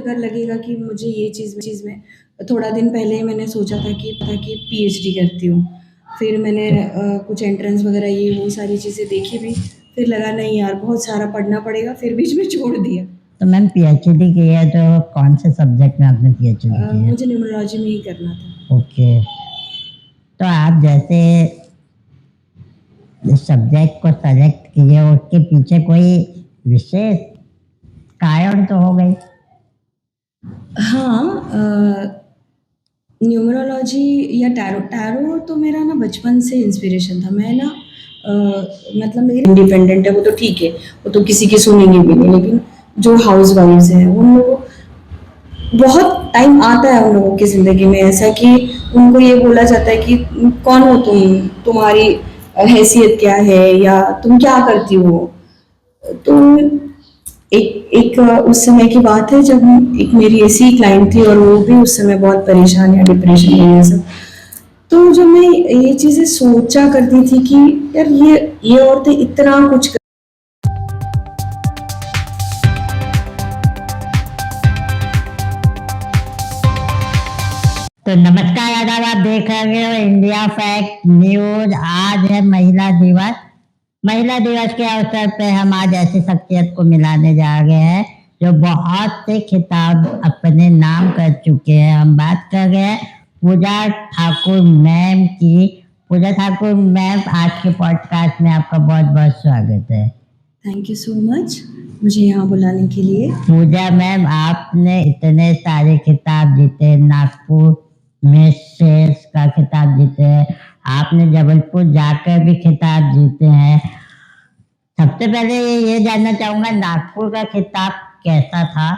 अगर लगेगा कि मुझे ये चीज़ में थोड़ा दिन पहले ही मैंने सोचा था कि पीएचडी करती हूँ। फिर मैंने कुछ एंट्रेंस वगैरह ये वो सारी चीज़ें देखी भी, फिर लगा नहीं यार बहुत सारा पढ़ना पड़ेगा, फिर बीच में छोड़ दिया। तो मैम पीएचडी की है तो कौन से सब्जेक्ट में आपने पीएचडी की है? मुझे न्यूमरोलॉजी में ही करना था। ओके, तो आप जैसे इस सब्जेक्ट को सेलेक्ट किए उसके पीछे कोई विशेष कारण तो हो गई? हाँ, न्यूमरोलॉजी या टैरो टैरो तो मेरा ना बचपन से इंस्पिरेशन था। मैं ना मतलब मेरी इंडिपेंडेंट है वो तो ठीक है, वो तो किसी की सुनेंगे भी नहीं, लेकिन जो हाउस वाइफ्स हैं उन लोगों बहुत टाइम आता है उन लोगों की ज़िंदगी में ऐसा कि उनको ये बोला जाता है कि कौन हो तुम, तुम्हारी हैसियत क्या है या तुम क्या करती हो। तो एक एक उस समय की बात है जब एक मेरी ऐसी क्लाइंट थी और वो भी उस समय बहुत परेशान या डिप्रेशन में ये सब। तो जब मैं ये चीज़ें सोचा करती थी कि यार ये औरतें इतना कुछ तो नमस्कार आदाब, आप देख रहे हो इंडिया फैक्ट न्यूज। आज है महिला दिवस। महिला दिवस के अवसर पे हम आज ऐसी शख्सियत को मिलाने जा रहे हैं जो बहुत से खिताब अपने नाम कर चुके हैं। हम बात कर रहे हैं पूजा ठाकुर मैम की। पूजा ठाकुर मैम, आज के पॉडकास्ट में आपका बहुत बहुत स्वागत है। थैंक यू सो मच मुझे यहाँ बुलाने के लिए। पूजा मैम, आपने इतने सारे खिताब जीते, नागपुर में सेल्स का खिताब जीते हैं, आपने जबलपुर जाकर भी खिताब जीते हैं। सबसे पहले ये जानना चाहूंगा नागपुर का खिताब कैसा था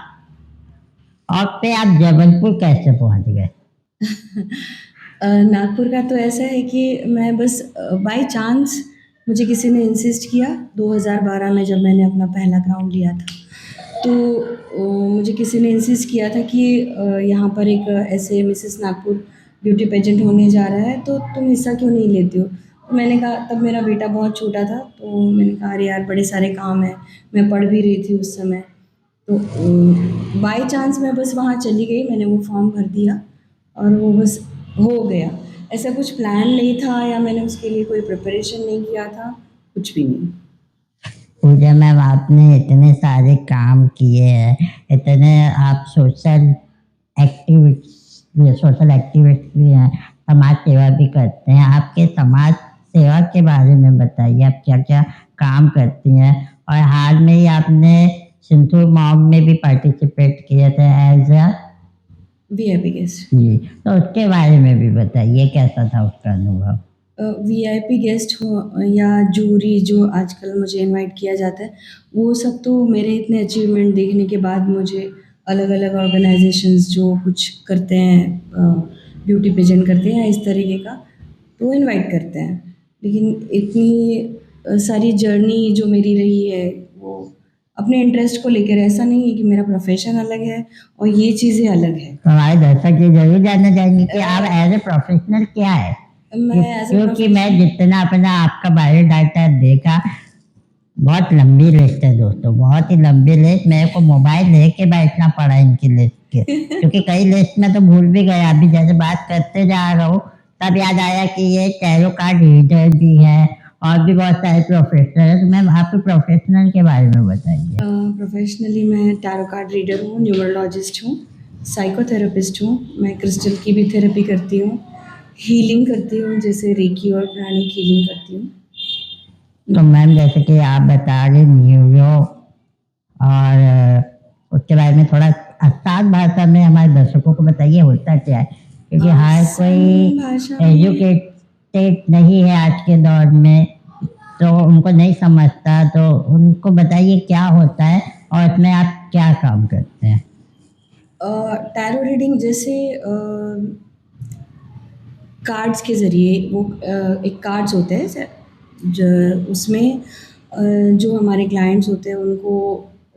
और फिर आप जबलपुर कैसे पहुंच गए? नागपुर का तो ऐसा है कि मैं बस बाय चांस मुझे किसी ने इंसिस्ट किया 2012 में जब मैंने अपना पहला क्राउन लिया था। तो मुझे किसी ने इंसिस्ट किया था कि यहाँ पर एक ऐसे मिसेस नागपुर ब्यूटी पेजेंट होने जा रहा है तो तुम हिस्सा क्यों नहीं लेती हो। तो मैंने कहा, तब मेरा बेटा बहुत छोटा था, तो मैंने कहा अरे यार बड़े सारे काम हैं, मैं पढ़ भी रही थी उस समय। तो बाय चांस मैं बस वहाँ चली गई, मैंने वो फॉर्म भर दिया और वो बस हो गया। ऐसा कुछ प्लान नहीं था या मैंने उसके लिए कोई प्रिपरेशन नहीं किया था, कुछ भी नहीं। पूजा मैम, आपने इतने सारे काम किए हैं, इतने आप सोशल एक्टिविस्ट भी हैं, समाज सेवा भी करते हैं। आपके समाज सेवा के बारे में बताइए, आप क्या क्या काम करती हैं। और हाल में ही आपने सिंथुर मॉम में भी पार्टिसिपेट किए थे एज अ वीआईपी गेस्ट। जी, तो उसके बारे में भी बताइए, कैसा था उसका अनुभव? वीआईपी गेस्ट हो या जूरी जो आजकल मुझे इनवाइट किया जाता है, वो सब तो मेरे इतने अचीवमेंट देखने के बाद मुझे अलग अलग ऑर्गेनाइजेशंस जो कुछ करते हैं, ब्यूटी पेजेंट करते हैं इस तरीके का, तो वो इनवाइट करते हैं। लेकिन इतनी सारी जर्नी जो मेरी रही है वो अपने इंटरेस्ट को लेकर, ऐसा नहीं है कि मेरा प्रोफेशन अलग है और ये चीज़ें अलग है। हमारे दर्शक ये जरूर जानना चाहेंगे कि आप एज ए प्रोफेशनल क्या है। क्योंकि मैं जितना अपना आपका बायोडाटा देखा, बहुत लंबी लिस्ट है दोस्तों, बहुत ही लंबी लिस्ट। मेरे को मोबाइल लेके बैठना पड़ा इनकी लिस्ट के क्योंकि कई लिस्ट में तो भूल भी गया। अभी जैसे बात करते जा रहा हूँ तब याद आया कि ये टैरो कार्ड रीडर भी है और भी बहुत सारे प्रोफेशनल है। तो मैम, आपके प्रोफेशनल के बारे में बताइए। प्रोफेशनली मैं टैरो कार्ड रीडर हूँ, न्यूमरोलॉजिस्ट हूँ, साइकोथेरेपिस्ट हूँ। मैं क्रिस्टल की भी थेरेपी करती हूँ, हीलिंग करती हूँ, जैसे रेकी और प्राणिक हीलिंग करती हूँ। तो मैम, जैसे कि आप बता रहे न्यूरो और उसके बारे में थोड़ा आसान भाषा में हमारे दर्शकों को बताइए, होता क्या है, क्योंकि हर कोई एजुकेटेड नहीं है आज के दौर में, तो उनको नहीं समझता। तो उनको बताइए क्या होता है और इसमें आप क्या काम करते हैं। टैरो रीडिंग जैसे कार्ड्स के ज़रिए वो एक कार्ड्स होते हैं जो उसमें जो हमारे क्लाइंट्स होते हैं उनको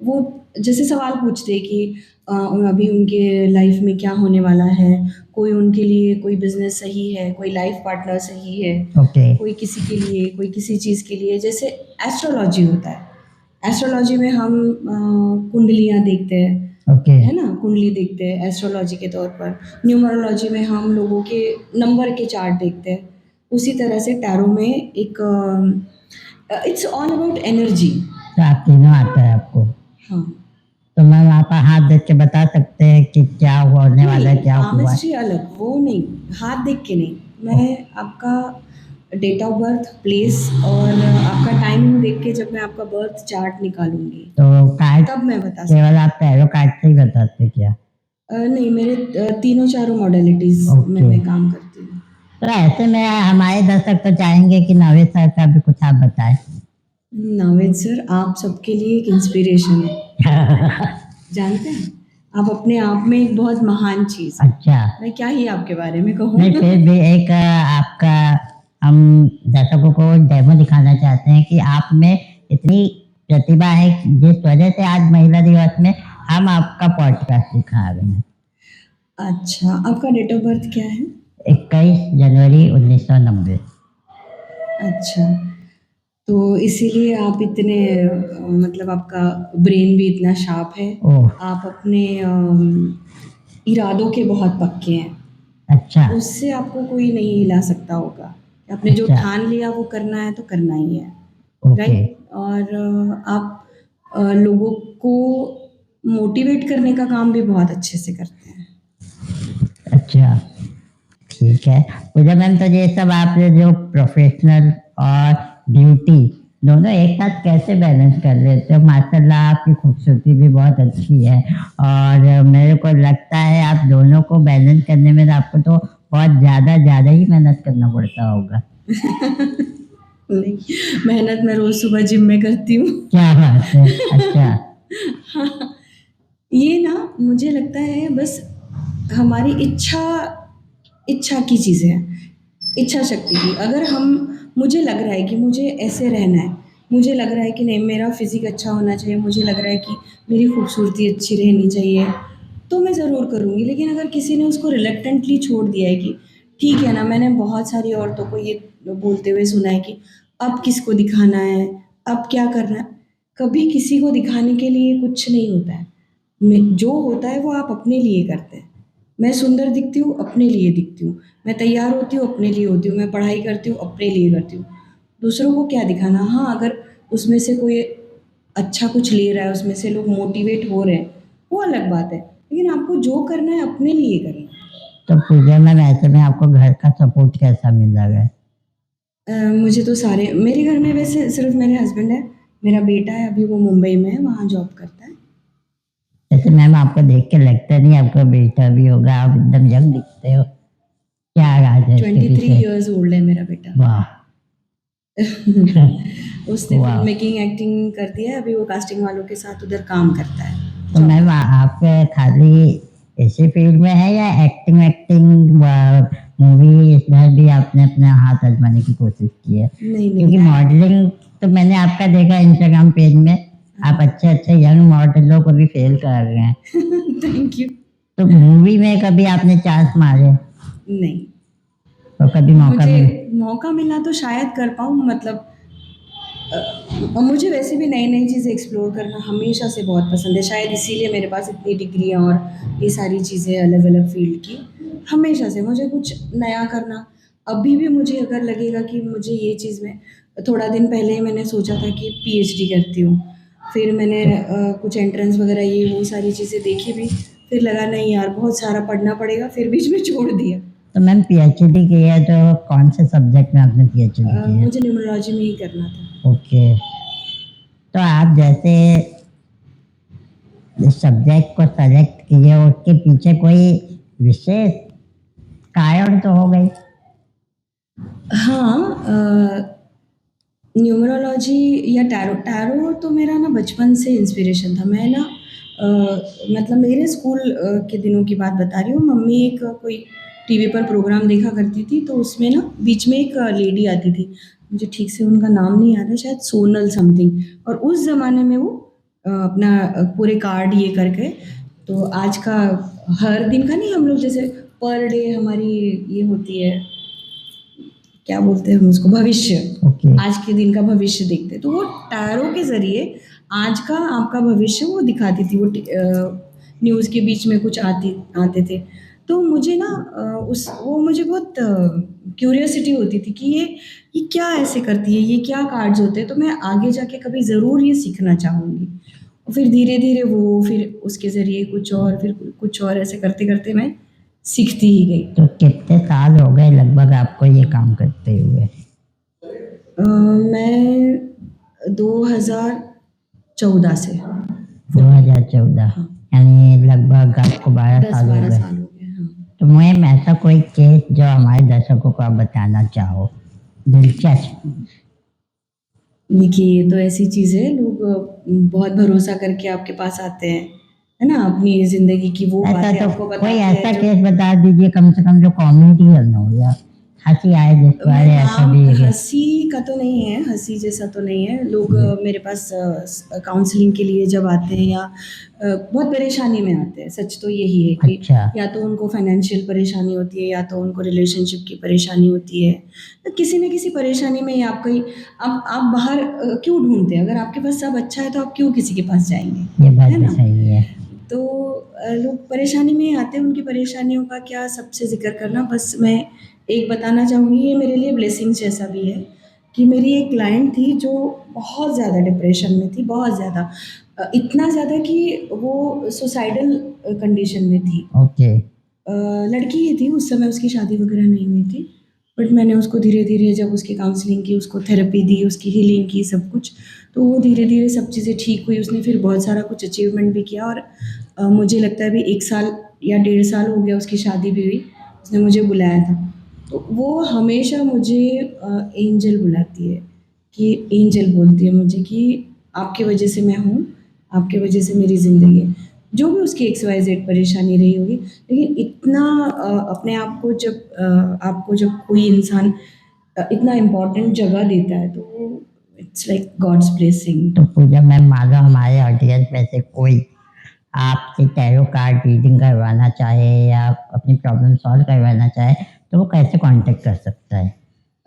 वो जैसे सवाल पूछते हैं कि अभी उनके लाइफ में क्या होने वाला है, कोई उनके लिए कोई बिजनेस सही है, कोई लाइफ पार्टनर सही है, कोई किसी के लिए, कोई किसी चीज़ के लिए। जैसे एस्ट्रोलॉजी होता है, एस्ट्रोलॉजी में हम कुंडलियाँ देखते हैं, ओके। है ना, कुंडली देखते हैं एस्ट्रोलॉजी के तौर पर। न्यूमरोलॉजी में हम लोगों के नंबर के चार्ट देखते हैं। उसी तरह से टैरो में एक इट्स ऑल अबाउट एनर्जी। तो आप तीनों आता है आपको? हाँ। तो मैम आप हाथ देख के बता सकते हैं कि क्या होने वाला है, क्या हुआ है? पामिस्ट्री अलग, वो नहीं, हाथ देख के नहीं। मैं आपका डेट ऑफ बर्थ, प्लेस और आपका टाइमिंग देख के जब मैं आपका बर्थ चार्ट निकालूंगी तो कार्ड तब मैं बता सकती केवल आप टैरो कार्ड से ही बताते क्या? नहीं, मेरे तीनों चारों मॉडलिटीज में ओके। मैं काम करती हूँ। तो ऐसे में हमारे दर्शक तो चाहेंगे कि नावेद सर का भी कुछ आप बताएं। नावेद सर आप सबके लिए एक इंस्पिरेशन है। जानते हैं, आप अपने आप में एक बहुत महान चीज है। अच्छा। मैं क्या ही आपके बारे में कहूँ। नहीं, फिर भी एक आपका हम दर्शकों को डेमो दिखाना चाहते हैं कि आप में इतनी प्रतिभा है जिस वजह से आज महिला दिवस में हम आपका पॉडकास्ट दिखा रहे हैं। अच्छा, आपका डेट ऑफ बर्थ क्या है? 21 जनवरी 1990। अच्छा, तो इसीलिए आप इतने मतलब आपका ब्रेन भी इतना शार्प है। ओह। आप अपने इरादों के बहुत पक्के हैं। अच्छा। उससे आपको कोई नहीं हिला सकता होगा। आपने जो अच्छा। ठान लिया वो करना है तो करना ही है। ओके। राइट। और आप लोगों को मोटिवेट करने का काम भी बहुत अच्छे से करते हैं। अच्छा, ठीक है। पूजा मैम, तो ये सब आपने जो प्रोफेशनल और ड्यूटी दोनों एक साथ कैसे बैलेंस कर लेते हो? माशाल्लाह आपकी खूबसूरती भी बहुत अच्छी है और मेरे को लगता है आप दोनों को बैलेंस करने में आपको तो बहुत ज़्यादा ही मेहनत करना पड़ता होगा। नहीं, मेहनत मैं रोज सुबह जिम में करती हूँ। क्या बात है। अच्छा। हाँ, ये ना मुझे लगता है बस हमारी इच्छा की चीज़ें हैं, इच्छा शक्ति की। अगर हम मुझे लग रहा है कि मुझे ऐसे रहना है, मुझे लग रहा है कि नहीं मेरा फिजिक अच्छा होना चाहिए, मुझे लग रहा है कि मेरी खूबसूरती अच्छी रहनी चाहिए, तो मैं ज़रूर करूँगी। लेकिन अगर किसी ने उसको रिलक्टेंटली छोड़ दिया है कि ठीक है ना, मैंने बहुत सारी औरतों को ये बोलते हुए सुना है कि अब किसको दिखाना है, अब क्या करना है। कभी किसी को दिखाने के लिए कुछ नहीं होता है। जो होता है वो आप अपने लिए करते हैं। मैं सुंदर दिखती हूँ, अपने लिए दिखती हूँ। मैं तैयार होती हूँ, अपने लिए होती हूँ। मैं पढ़ाई करती हूँ, अपने लिए करती हूँ। दूसरों को क्या दिखाना। हाँ, अगर उसमें से कोई अच्छा कुछ ले रहा है, उसमें से लोग मोटिवेट हो रहे हैं, वो अलग बात है। लेकिन आपको जो करना है अपने लिए करना है। तो पूजा मैम, ऐसे में आपको घर का सपोर्ट कैसा मिल रहा है? मुझे तो सारे मेरे घर में वैसे सिर्फ मेरे हस्बैंड है, मेरा बेटा है, अभी वो मुंबई में है, वहाँ जॉब करता है। ऐसे मैम आपको देख के लगता नहीं आपका बेटा भी होगा, आप एकदम यंग दिखते हो। क्या राज है इसके 23 पीछे? ईयर्स ओल्ड है मेरा बेटा। वाह। उसने वाह। फिल्म मेकिंग एक्टिंग कर दिया है, अभी वो कास्टिंग वालों के साथ उधर काम करता है। तो मैम आप खाली इसी फील्ड में है या एक्टिंग एक्टिंग मूवी इसमें भी आपने अपने हाथ आजमाने की कोशिश की है? नहीं क्योंकि नहीं। मॉडलिंग तो मैंने आपका देखा इंस्टाग्राम पेज में, आप अच्छे अच्छे यंग मॉडलों को भी फेल कर रहे हैं। Thank you. तो मूवी में कभी आपने चांस मारे? नहीं, तो कभी मौका मिले? मुझे मौका मिला तो शायद कर पाऊँ। मतलब मुझे वैसे भी नई नई चीज़ें एक्सप्लोर करना हमेशा से बहुत पसंद है। शायद इसीलिए मेरे पास इतनी डिग्रियाँ और ये सारी चीज़ें अलग अलग फील्ड की। हमेशा से मुझे कुछ नया करना। अभी भी मुझे अगर लगेगा कि मुझे ये चीज़ में थोड़ा दिन पहले ही मैंने सोचा था कि पीएचडी करती हूँ। फिर मैंने कुछ एंट्रेंस वगैरह ये वो सारी चीज़ें देखी भी। फिर लगा नहीं यार, बहुत सारा पढ़ना पड़ेगा, फिर बीच में छोड़ दिया। तो मैम पीएचडी की है तो कौन से सब्जेक्ट में आपने पीएचडी की है? मुझे न्यूमरोलॉजी में ही करना था। ओके। तो आप जैसे इस सब्जेक्ट को सेलेक्ट किए, उसके पीछे कोई विशेष कारण तो हो गई? हाँ, न्यूमरोलॉजी या टैरो टैरो तो मेरा ना बचपन से इंस्पिरेशन था। मैं ना मतलब मेरे स्कूल के दिनों की बात बता रही हूँ। मम्मी एक कोई टीवी पर प्रोग्राम देखा करती थी, तो उसमें ना बीच में एक लेडी आती थी, मुझे ठीक से उनका नाम नहीं याद है, शायद सोनल समथिंग। और उस ज़माने में वो अपना पूरे कार्ड ये करके, तो आज का हर दिन का नहीं, हम लोग जैसे पर डे हमारी ये होती है, क्या बोलते हैं हम उसको, भविष्य। ओके। आज के दिन का भविष्य देखते, तो वो टैरो के जरिए आज का आपका भविष्य वो दिखाती थी। वो न्यूज़ के बीच में कुछ आते आते थे। तो मुझे ना उस वो मुझे बहुत क्यूरियोसिटी होती थी कि ये क्या ऐसे करती है, ये क्या कार्ड्स होते हैं, तो मैं आगे जाके कभी ज़रूर ये सीखना चाहूँगी। और फिर धीरे-धीरे वो फिर उसके ज़रिए कुछ और, फिर कुछ और ऐसे करते-करते मैं सीखती ही गई। तो कितने साल हो गए लगभग आपको ये काम करते हुए? मैं 2014 से 2014, हाँ, यानी लगभग आपको 12 साल हो 10-12 गए। साल हो गए। हाँ। तो मैम ऐसा कोई केस जो हमारे दर्शकों को आप बताना चाहो, दिलचस्प? देखिए, ये तो ऐसी चीज़ है, लोग बहुत भरोसा करके आपके पास आते हैं, है ना? अपनी ज़िंदगी की वो ऐसा बातें तो आपको कोई बताते ऐसा हैं जो केस बता दीजिए कम से कम जो कॉमेडी हो या हंसी आए जिस पर, मैं ऐसा नाम भी है। हँसी का तो नहीं है, हँसी जैसा तो नहीं है। लोग जी। मेरे पास काउंसलिंग के लिए जब आते हैं या बहुत परेशानी में आते हैं, सच तो यही है कि अच्छा। या तो उनको फाइनेंशियल परेशानी होती है या तो उनको रिलेशनशिप की परेशानी होती है। तो किसी न किसी परेशानी में ही आप कहीं आप बाहर क्यों ढूँढते हैं? अगर आपके पास सब अच्छा है तो आप क्यों किसी के पास जाएँगे? ये बात है भी ना? सही है। तो लोग परेशानी में आते हैं, उनकी परेशानियों का क्या सबसे ज़िक्र करना, बस मैं एक बताना चाहूँगी, ये मेरे लिए ब्लेसिंग्स जैसा भी है कि मेरी एक क्लाइंट थी जो बहुत ज़्यादा डिप्रेशन में थी, बहुत ज़्यादा। इतना ज़्यादा कि वो सुसाइडल कंडीशन में थी। ओके। लड़की ही थी, उस समय उसकी शादी वगैरह नहीं हुई थी। बट मैंने उसको धीरे-धीरे जब उसकी काउंसलिंग की, उसको थेरेपी दी, उसकी हीलिंग की, सब कुछ, तो वो धीरे-धीरे सब चीज़ें ठीक हुई। उसने फिर बहुत सारा कुछ अचीवमेंट भी किया और मुझे लगता है अभी 1 साल या 1.5 साल हो गया उसकी शादी भी हुई। उसने मुझे बुलाया था। तो वो हमेशा मुझे एंजल बुलाती है कि एंजल बोलती है मुझे कि आपकी वजह से मैं हूँ, आपकी वजह से मेरी ज़िंदगी है। जो भी उसकी एक्स वाई ज़ेड परेशानी रही होगी, लेकिन इतना अपने आप को जब आपको जब कोई इंसान इतना इम्पोर्टेंट जगह देता है, तो इट्स लाइक गॉड्स ब्लेसिंग। तो पूजा मैम, मान लो हमारे ऑडियंस में से कोई आपसे टैरो कार्ड रीडिंग करवाना चाहे या अपनी प्रॉब्लम सॉल्व करवाना चाहे तो वो कैसे कांटेक्ट कर सकता है?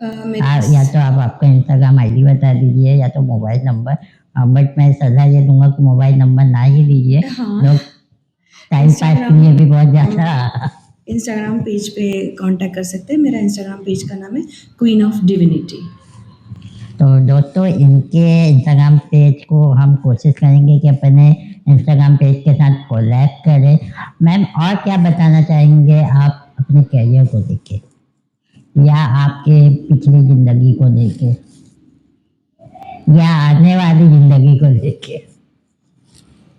मेरे पास या तो आप आपका इंस्टाग्राम आईडी बता दीजिए या तो मोबाइल नंबर। बट मैं सलाह ये दूंगा कि मोबाइल नंबर ना ही दीजिए, हाँ, लोग टाइम पास के लिए भी बहुत ज़्यादा। इंस्टाग्राम पेज पे कांटेक्ट कर सकते हैं। मेरा इंस्टाग्राम पेज का नाम है क्वीन ऑफ डिविनिटी। तो दोस्तों, इनके इंस्टाग्राम पेज को हम कोशिश करेंगे कि अपने इंस्टाग्राम पेज के साथ कोलैब करें। मैम, और क्या बताना चाहेंगे आप अपने करियर को लेके या आपके पिछली ज़िंदगी को लेके या आने वाली ज़िंदगी को लेके?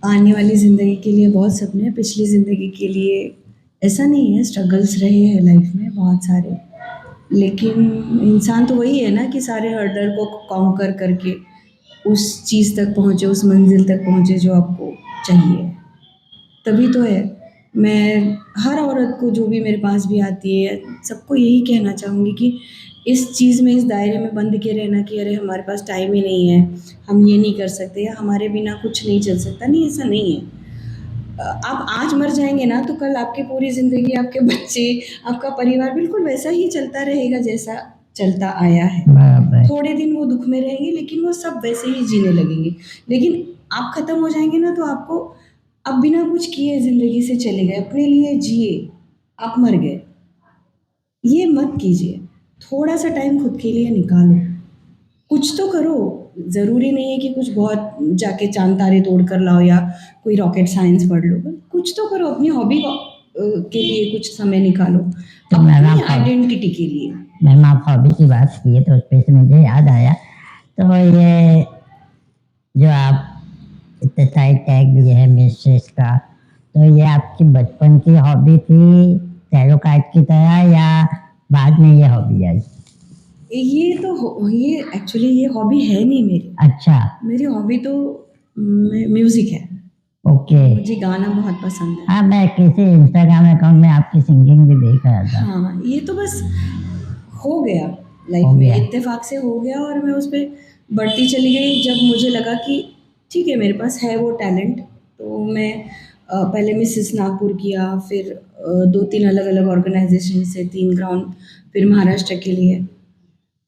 आने वाली ज़िंदगी के लिए बहुत सपने हैं, पिछली ज़िंदगी के लिए ऐसा नहीं है, स्ट्रगल्स रहे हैं लाइफ में बहुत सारे। लेकिन इंसान तो वही है ना कि सारे हर्डल को कॉन्कर करके उस चीज़ तक पहुँचे, उस मंज़िल तक पहुँचे जो आपको चाहिए। तभी तो है। मैं हर औरत को जो भी मेरे पास भी आती है, सबको यही कहना चाहूँगी कि इस चीज़ में, इस दायरे में बंध के रहना कि अरे हमारे पास टाइम ही नहीं है, हम ये नहीं कर सकते या हमारे बिना कुछ नहीं चल सकता। नहीं, ऐसा नहीं है। आप आज मर जाएँगे ना तो कल आपकी पूरी ज़िंदगी, आपके बच्चे, आपका परिवार बिल्कुल वैसा ही चलता रहेगा जैसा चलता आया है। बराबर। थोड़े दिन वो दुःख में रहेंगे लेकिन वो सब वैसे ही जीने लगेंगे। लेकिन आप ख़त्म हो जाएँगे ना तो आपको आप बिना कुछ किए ज़िंदगी से चले गए, अपने लिए जिए, आप मर गए। ये मत कीजिए। थोड़ा-सा टाइम खुद के लिए निकालो। कुछ तो करो। ज़रूरी नहीं है कि कुछ बहुत जाके चाँद-तारे तोड़ कर लाओ या कोई रॉकेट साइंस पढ़ लो। कुछ तो करो, अपनी हॉबी को के लिए कुछ समय निकालो, तो मैम अपनी आप आइडेंटिटी के लिए। मैम आप हॉबी की बात की है तो उस पे से मुझे याद आया। तो ये जो आप एक्सरसाइज टैग लिए है मिसेस का, तो ये आपकी बचपन की हॉबी थी टैरो कार्ड की तरह या बाद में ये हॉबी आई? ये एक्चुअली ये हॉबी है नहीं मेरी। अच्छा। मेरी हॉबी तो म्यूज़िक है। ओके। मुझे गाना बहुत पसंद है। हाँ, मैं किसी इंस्टाग्राम अकाउंट में आपकी सिंगिंग भी देख रहा था। हाँ, ये तो बस हो गया लाइफ हो में, गया। इत्तेफ़ाक से हो गया और मैं उस पे बढ़ती चली गई। जब मुझे लगा कि ठीक है, मेरे पास है वो टैलेंट, तो मैं पहले मिसेस नागपुर किया, फिर 2-3 अलग-अलग ऑर्गनाइज़ेशन से 3 ग्राउंड, फिर महाराष्ट्र के लिए।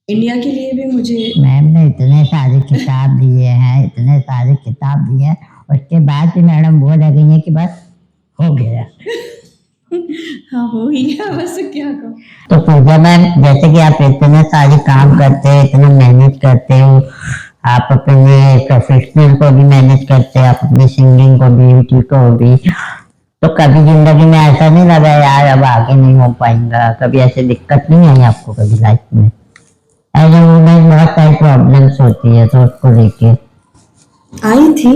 इंडिया के लिए भी मुझे मैम ने इतने सारे किताब दिए हैं, इतने सारे किताब दिए हैं, उसके बाद भी मैडम बोल रही हैं कि बस हो गया। हाँ हो ही गया, बस क्या कहूँ। तो पूजा मैम, जैसे कि आप इतने सारे काम करते हैं, इतना मैनेज करते हो, आप अपने प्रोफेशनल को भी मैनेज करते हैं, आप अपनी सिंगिंग को भी, ब्यूटी को भी, तो कभी जिंदगी में ऐसा नहीं लगा यार अब आगे नहीं हो पाएगा? कभी ऐसे दिक्कत नहीं आई आपको कभी लाइफ में? एज ए वुमेन बहुत सारी प्रॉब्लम्स होती है, तो उसको लेके। आई थी,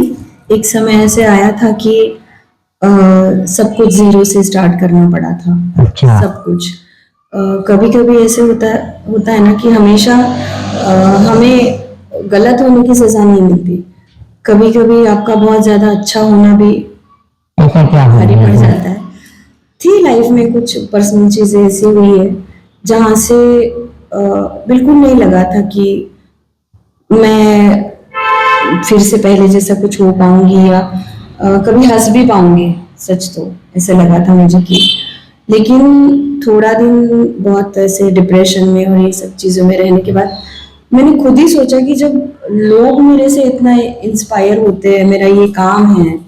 एक समय ऐसे आया था कि सब कुछ जीरो से स्टार्ट करना पड़ा था। अच्छा। सब कुछ कभी कभी ऐसे होता है ना कि हमेशा हमें गलत होने की सजा नहीं मिलती। कभी कभी आपका बहुत ज्यादा अच्छा होना भी ऐसा क्या हो भारी गया पड़ था? जाता है। थी लाइफ में कुछ पर्सनल चीजें ऐसी हुई है जहां से बिल्कुल नहीं लगा था कि मैं फिर से पहले जैसा कुछ हो पाऊंगी या कभी हंस भी पाऊंगी। सच तो ऐसे लगा था मुझे कि, लेकिन थोड़ा दिन बहुत ऐसे डिप्रेशन में और ये सब चीजों में रहने के बाद मैंने खुद ही सोचा कि जब लोग मेरे से इतना इंस्पायर होते हैं, मेरा ये काम है,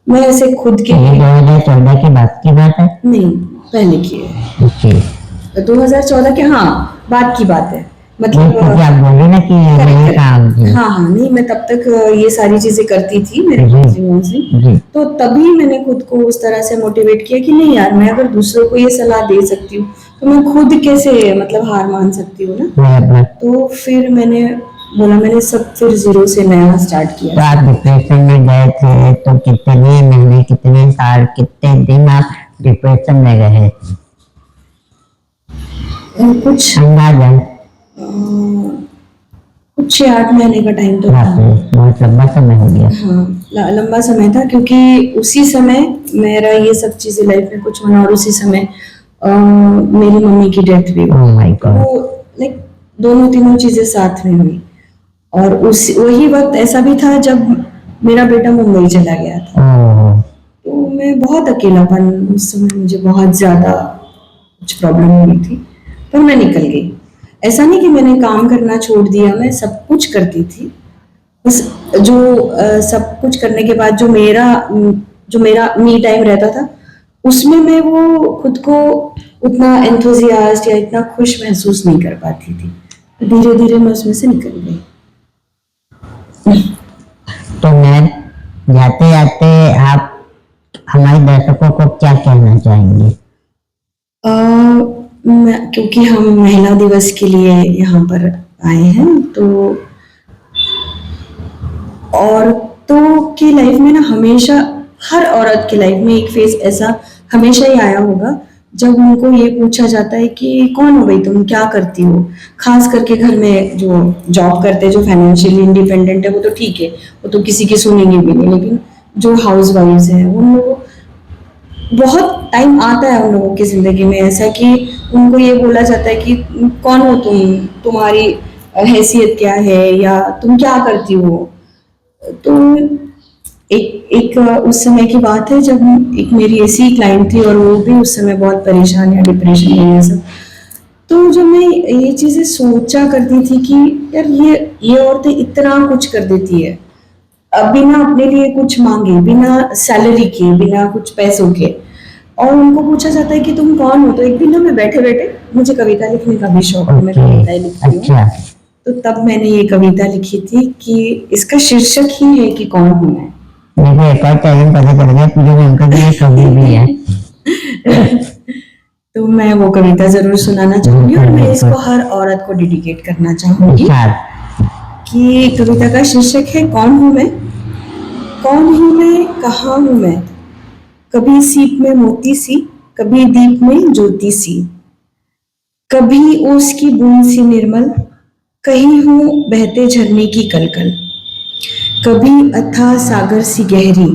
मैं ऐसे खुद के ये 2014 की बात की बात है? नहीं, पहले की है। ओके। 2014 के, हाँ बात की बात है। मतलब क्योंकि आप बोले ना कि ये करेक्ट मेरे करेक्ट। काम जी। हाँ हाँ, नहीं मैं तब तक ये सारी चीजें करती थी मेरे जी काउंसलिंग। जी। तो तभी मैंने खुद को उस तरह से मोटिवेट किया कि नहीं यार, मैं अगर दूसरों को ये सलाह दे सकती हूँ तो मैं खुद कैसे मतलब हार मान सकती हूँ ना। बराबर। तो फिर मैंने बोला, मैंने सब फिर जीरो से नया स्टार्ट तो किया। आप डिप्रेशन में गए थे तो कितने महीने, कितने साल, कितने दिन आप डिप्रेशन में रहे? कुछ अंदाजन? कुछ 6-8 महीने का टाइम तो था। बाप रे, बहुत लंबा समय हो गया। हाँ लंबा समय था, क्योंकि उसी समय मेरा ये सब चीजें लाइफ में कुछ होना और उसी समय मेरी मम्मी की डेथ भी हुई। ओह माय तो गॉड। वो लाइक दोनों तीनों चीजें साथ में हुई। और उस वही वक्त ऐसा भी था जब मेरा बेटा मुंबई चला गया था। ओह। तो मैं बहुत अकेलापन, उस समय मुझे बहुत ज्यादा कुछ प्रॉब्लम हुई थी, पर मैं निकल गई। ऐसा नहीं कि मैंने काम करना छोड़ दिया, मैं सब कुछ करती थी। बस जो सब कुछ करने के बाद जो मेरा मी टाइम रहता था, उसमें मैं वो खुद को उतना एंथुजियास्ट या इतना खुश महसूस नहीं कर पाती थी। धीरे धीरे मैं उसमें से निकल गई। तो मैम, जाते जाते आप हमारे दर्शकों को क्या कहना चाहेंगे? क्योंकि हम महिला दिवस के लिए यहाँ पर आए हैं, तो औरतों की लाइफ में ना हमेशा, हर औरत की लाइफ में एक फेज ऐसा हमेशा ही आया होगा जब उनको ये पूछा जाता है कि कौन हो भाई, तुम क्या करती हो। खास करके घर में जो जॉब करते हैं, जो फाइनेंशियली इंडिपेंडेंट है, वो तो ठीक है, वो तो किसी की सुनेंगे भी नहीं। लेकिन जो हाउस वाइफ्स हैं, उन लोगों, बहुत टाइम आता है उन लोगों की जिंदगी में ऐसा कि उनको ये बोला जाता है कि कौन हो तुम, तुम्हारी हैसियत क्या है, या तुम क्या करती हो। तो एक एक उस समय की बात है जब एक मेरी ऐसी क्लाइंट थी और वो भी उस समय बहुत परेशान या डिप्रेशन में ये सब। तो जब मैं ये चीजें सोचा करती थी कि यार ये औरतें इतना कुछ कर देती है, अब बिना अपने लिए कुछ मांगे, बिना सैलरी के, बिना कुछ पैसों के, और उनको पूछा जाता है कि तुम कौन हो। तो एक दिन ना मैं बैठे बैठे, मुझे कविता लिखने का भी शौक है, मैं कविताएं लिखती हूँ। अच्छा। तो तब मैंने ये कविता लिखी थी कि इसका शीर्षक ही है कि कौन हूं मैं। मुझे एक और टैलेंट पता चल गया, पूरे अंकल जी कवि भी है। तो मैं वो कविता जरूर सुनाना चाहूंगी और मैं इसको हर औरत को डेडिकेट करना चाहूंगी। कि कविता का शीर्षक है कौन हूं मैं। कौन हूं मैं, कहाँ हूं मैं, कभी सीप में मोती सी, कभी दीप में ज्योति सी, कभी ओस की बूंद सी निर्मल, कहीं हूं बहते झरने की कलकल, कभी अथाह सागर सी गहरी,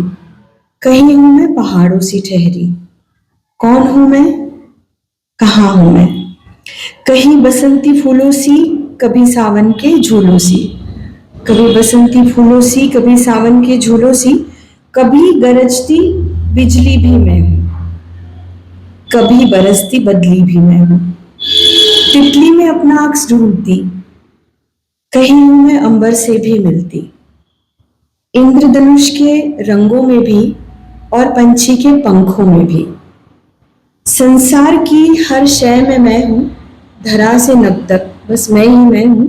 कहीं हूं मैं पहाड़ों सी ठहरी। कौन हूं मैं, कहाँ हूं मैं, कहीं बसंती फूलों सी, कभी सावन के झूलों सी, कभी बसंती फूलों सी, कभी सावन के झूलों सी, कभी गरजती बिजली भी मैं हूं, कभी बरसती बदली भी मैं हूं, तितली में अपना अक्स ढूंढती, कहीं हूं मैं अंबर से भी मिलती, इंद्रधनुष के रंगों में भी और पंछी के पंखों में भी। संसार की हर शय में मैं हूँ, धरा से नभ तक बस मैं ही मैं हूँ,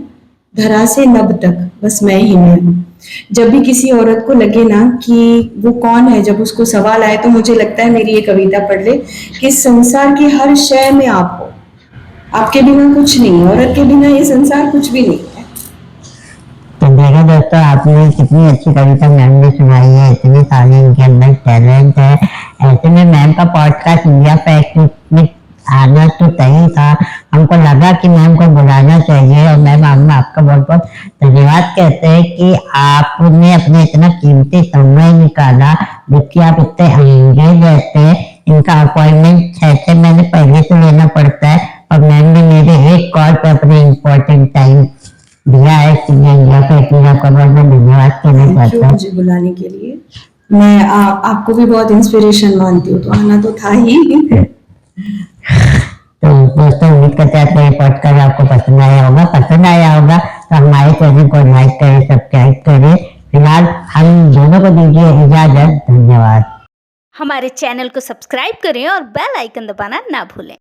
धरा से नभ तक बस मैं ही मैं हूँ। जब भी किसी औरत को लगे ना कि वो कौन है, जब उसको सवाल आए, तो मुझे लगता है मेरी ये कविता पढ़ ले कि संसार की हर शय में आप हो, आपके बिना कुछ नहीं, औरत के बिना ये संसार कुछ भी नहीं है। तो देखा दोस्तों, आपने कितनी अच्छी कविता मैम ने सुनाई है, इतनी सारी इनके अंदर टैलेंट है। ऐसे में मैम का पॉडकास्ट इंडिया फैक्ट में आना तो सही था, हमको लगा कि मैम को बुलाना चाहिए। और मैम, हम आपका बहुत बहुत धन्यवाद कहते हैं कि आपने अपने इतना कीमती समय निकाला, जबकि आप इतने एंगेज रहते हैं। इनका अपॉइंटमेंट 6 महीने पहले से लेना पड़ता है, और मैम ने मेरे एक कॉल पर अपने इम्पोर्टेंट टाइम दिया है। इंडिया फैक्ट में आपका बहुत बहुत धन्यवाद कहना चाहता हूँ मुझे बुलाने के लिए। मैं आपको भी बहुत इंस्पिरेशन मानती हूँ, तो आना तो था ही। तो दोस्तों, उम्मीद करते हैं आपको ये पॉडकास्ट आपको पसंद आया होगा। तो हमारे चैनल को लाइक करें, सब्सक्राइब करें। फिलहाल हम दोनों को दीजिए इजाजत। धन्यवाद। हमारे चैनल को सब्सक्राइब करें और बेल आइकन दबाना ना भूलें।